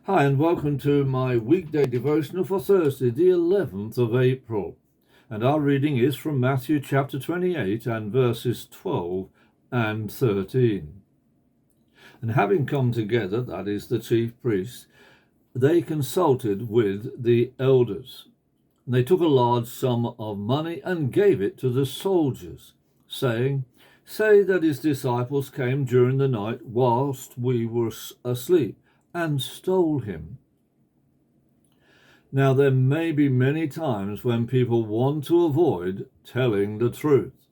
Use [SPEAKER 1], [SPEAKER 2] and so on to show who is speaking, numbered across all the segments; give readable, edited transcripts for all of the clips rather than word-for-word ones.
[SPEAKER 1] Hi, and welcome to my weekday devotional for Thursday, the 11th of April. And our reading is from Matthew chapter 28 and verses 12 and 13. And having come together, that is the chief priests, they consulted with the elders. And they took a large sum of money and gave it to the soldiers, saying, "Say that his disciples came during the night whilst we were asleep and stole him." Now, there may be many times when people want to avoid telling the truth.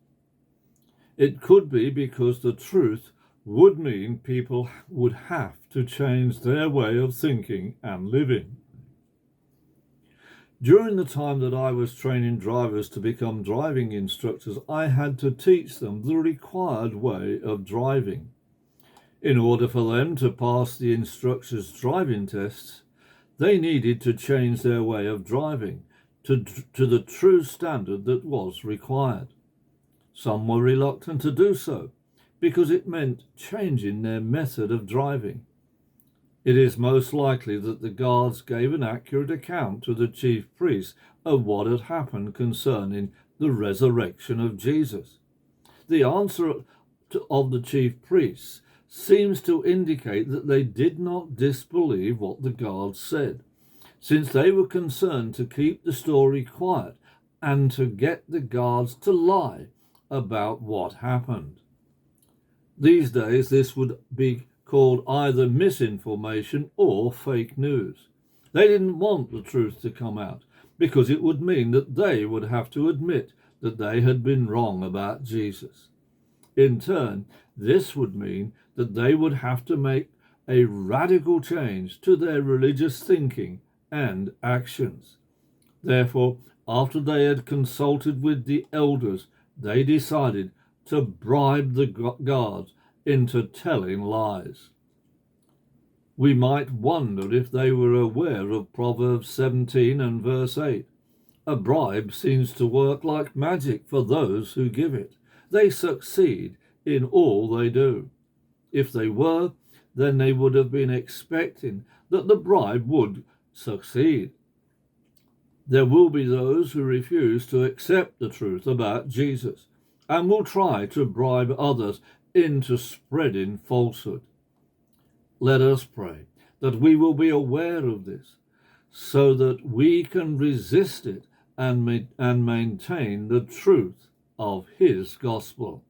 [SPEAKER 1] It could be because the truth would mean people would have to change their way of thinking and living. During the time that I was training drivers to become driving instructors, I had to teach them the required way of driving. In order for them to pass the instructors' driving tests, they needed to change their way of driving to the true standard that was required. Some were reluctant to do so because it meant changing their method of driving. It is most likely that the guards gave an accurate account to the chief priests of what had happened concerning the resurrection of Jesus. The answer of the chief priests seems to indicate that they did not disbelieve what the guards said, since they were concerned to keep the story quiet and to get the guards to lie about what happened. These days, this would be called either misinformation or fake news. They didn't want the truth to come out because it would mean that they would have to admit that they had been wrong about Jesus. In turn, this would mean that they would have to make a radical change to their religious thinking and actions. Therefore, after they had consulted with the elders, they decided to bribe the guards into telling lies. We might wonder if they were aware of Proverbs 17 and verse 8. A bribe seems to work like magic for those who give it. They succeed in all they do. If they were, then they would have been expecting that the bribe would succeed. There will be those who refuse to accept the truth about Jesus and will try to bribe others into spreading falsehood. Let us pray that we will be aware of this so that we can resist it and maintain the truth of his gospel.